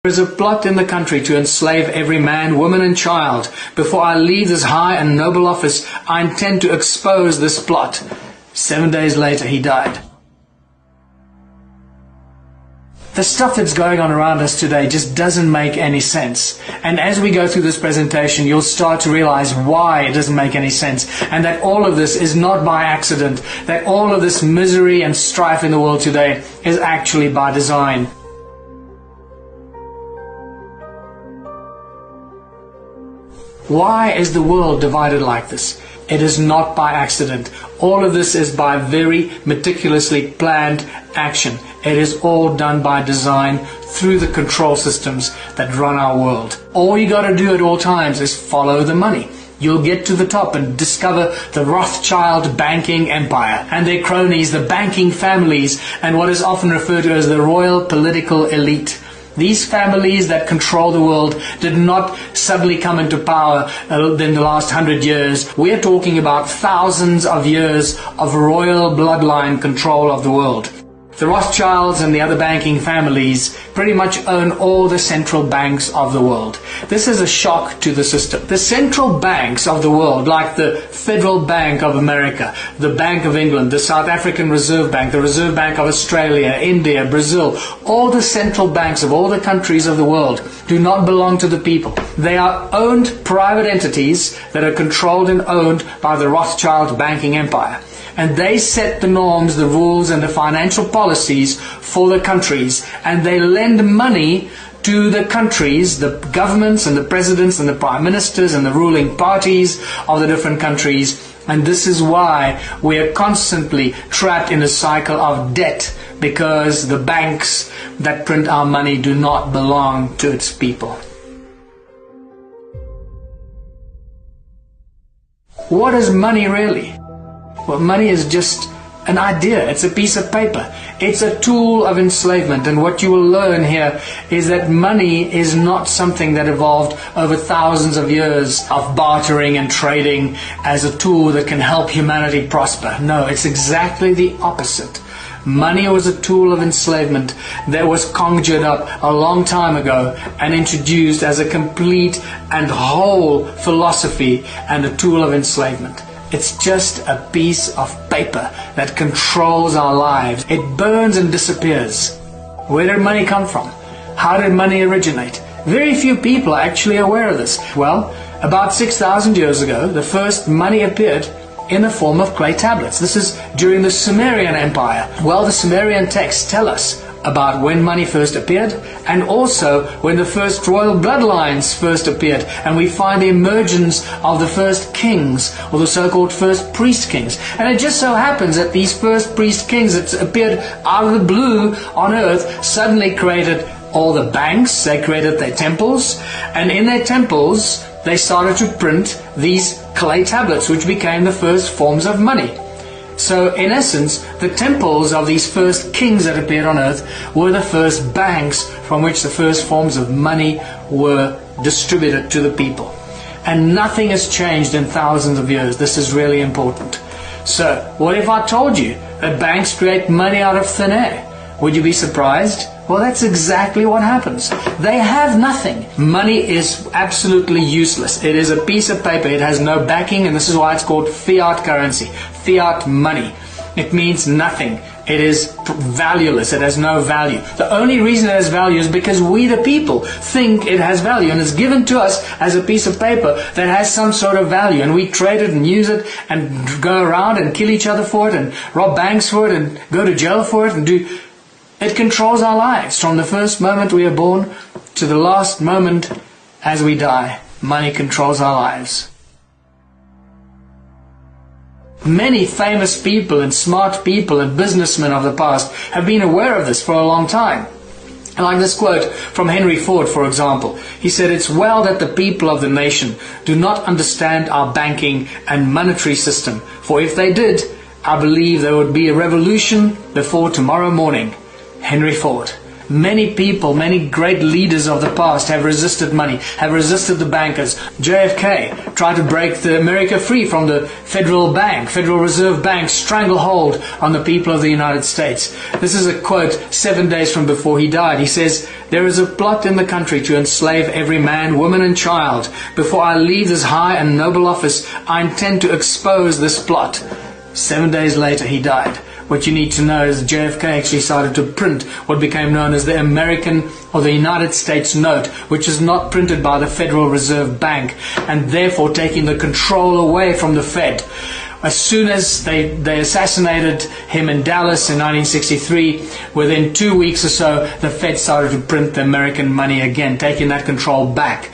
There is a plot in the country to enslave every man, woman and child. Before I leave this high and noble office, I intend to expose this plot. 7 days later, he died. The stuff that's going on around us today just doesn't make any sense. And as we go through this presentation, you'll start to realize why it doesn't make any sense. And that all of this is not by accident. That all of this misery and strife in the world today is actually by design. Why is the world divided like this? It is not by accident. All of this is by very meticulously planned action. It is all done by design through the control systems that run our world. All you got to do at all times is follow the money. You'll get to the top and discover the Rothschild banking empire and their cronies, the banking families, and what is often referred to as the royal political elite. These families that control the world did not suddenly come into power in the last 100 years. We are talking about thousands of years of royal bloodline control of the world. The Rothschilds and the other banking families pretty much own all the central banks of the world. This is a shock to the system. The central banks of the world, like the Federal Bank of America, the Bank of England, the South African Reserve Bank, the Reserve Bank of Australia, India, Brazil, all the central banks of all the countries of the world do not belong to the people. They are owned private entities that are controlled and owned by the Rothschild banking empire. And they set the norms, the rules, and the financial policies for the countries. And they lend money to the countries, the governments and the presidents and the prime ministers and the ruling parties of the different countries. And this is why we are constantly trapped in a cycle of debt, because the banks that print our money do not belong to its people. What is money really? Well, money is just an idea. It's a piece of paper. It's a tool of enslavement. And what you will learn here is that money is not something that evolved over thousands of years of bartering and trading as a tool that can help humanity prosper. No, it's exactly the opposite. Money was a tool of enslavement that was conjured up a long time ago and introduced as a complete and whole philosophy and a tool of enslavement. It's just a piece of paper that controls our lives. It burns and disappears. Where did money come from? How did money originate? Very few people are actually aware of this. Well, about 6,000 years ago, the first money appeared in the form of clay tablets. This is during the Sumerian Empire. Well, the Sumerian texts tell us about when money first appeared, and also when the first royal bloodlines first appeared, and we find the emergence of the first kings, or the so-called first priest kings. And it just so happens that these first priest kings that appeared out of the blue on earth suddenly created all the banks, they created their temples, and in their temples they started to print these clay tablets, which became the first forms of money. So, in essence, the temples of these first kings that appeared on earth were the first banks from which the first forms of money were distributed to the people. And nothing has changed in thousands of years. This is really important. So, what if I told you that banks create money out of thin air? Would you be surprised? Well, that's exactly what happens. They have nothing. Money is absolutely useless. It is a piece of paper. It has no backing, and this is why it's called fiat currency, fiat money. It means nothing. It is valueless. It has no value. The only reason it has value is because we, the people, think it has value, and it's given to us as a piece of paper that has some sort of value, and we trade it and use it and go around and kill each other for it and rob banks for it and go to jail for it and do... It controls our lives from the first moment we are born to the last moment as we die. Money controls our lives. Many famous people and smart people and businessmen of the past have been aware of this for a long time. Like this quote from Henry Ford, for example. He said, "It's well that the people of the nation do not understand our banking and monetary system, for if they did, I believe there would be a revolution before tomorrow morning." Henry Ford. Many people, many great leaders of the past have resisted money, have resisted the bankers. JFK tried to break America free from the Federal Reserve Bank stranglehold on the people of the United States. This is a quote 7 days from before he died. He says, "There is a plot in the country to enslave every man, woman and child. Before I leave this high and noble office, I intend to expose this plot." 7 days later he died. What you need to know is JFK actually started to print what became known as the American or the United States note, which is not printed by the Federal Reserve Bank, and therefore taking the control away from the Fed. As soon as they assassinated him in Dallas in 1963, within 2 weeks or so, the Fed started to print the American money again, taking that control back.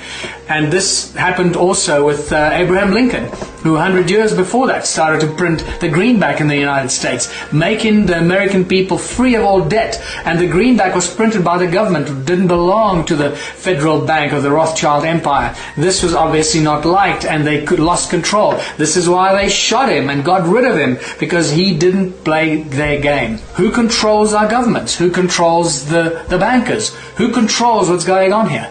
And this happened also with Abraham Lincoln, who 100 years before that started to print the greenback in the United States, making the American people free of all debt. And the greenback was printed by the government. It didn't belong to the Federal Bank or the Rothschild Empire. This was obviously not liked, and they lost control. This is why they shot him and got rid of him, because he didn't play their game. Who controls our governments? Who controls the bankers? Who controls what's going on here?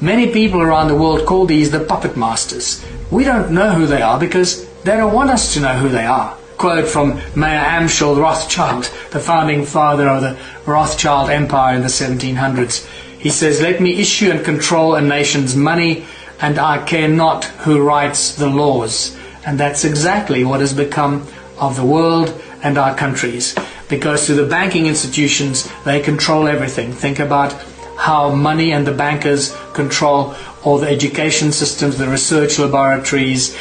Many people around the world call these the puppet masters. We don't know who they are because they don't want us to know who they are. Quote from Mayer Amschel Rothschild, the founding father of the Rothschild Empire in the 1700s. He says, "Let me issue and control a nation's money, and I care not who writes the laws." And that's exactly what has become of the world and our countries. Because through the banking institutions, they control everything. Think about how money and the bankers control all the education systems, the research laboratories,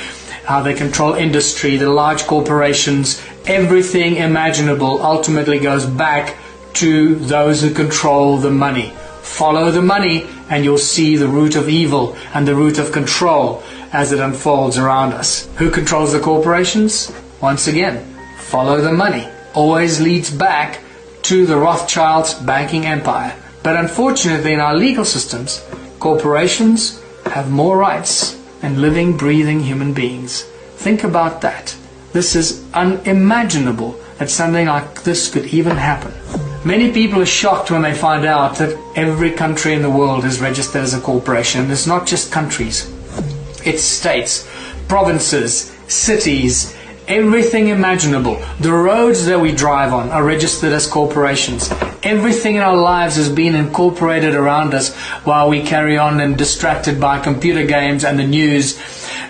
how they control industry, the large corporations. Everything imaginable ultimately goes back to those who control the money. Follow the money and you'll see the root of evil and the root of control as it unfolds around us. Who controls the corporations? Once again, follow the money. Always leads back to the Rothschilds banking empire. But unfortunately, in our legal systems, corporations have more rights than living, breathing human beings. Think about that. This is unimaginable that something like this could even happen. Many people are shocked when they find out that every country in the world is registered as a corporation. It's not just countries. It's states, provinces, cities, everything imaginable. The roads that we drive on are registered as corporations. Everything in our lives has been incorporated around us while we carry on and distracted by computer games and the news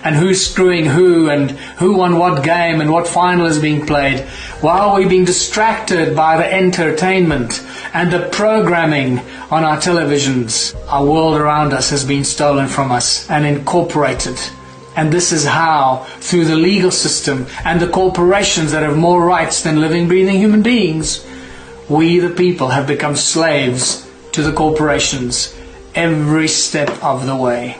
and who's screwing who and who won what game and what final is being played. While we're being distracted by the entertainment and the programming on our televisions, our world around us has been stolen from us and incorporated. And this is how, through the legal system and the corporations that have more rights than living, breathing human beings, we the people have become slaves to the corporations every step of the way.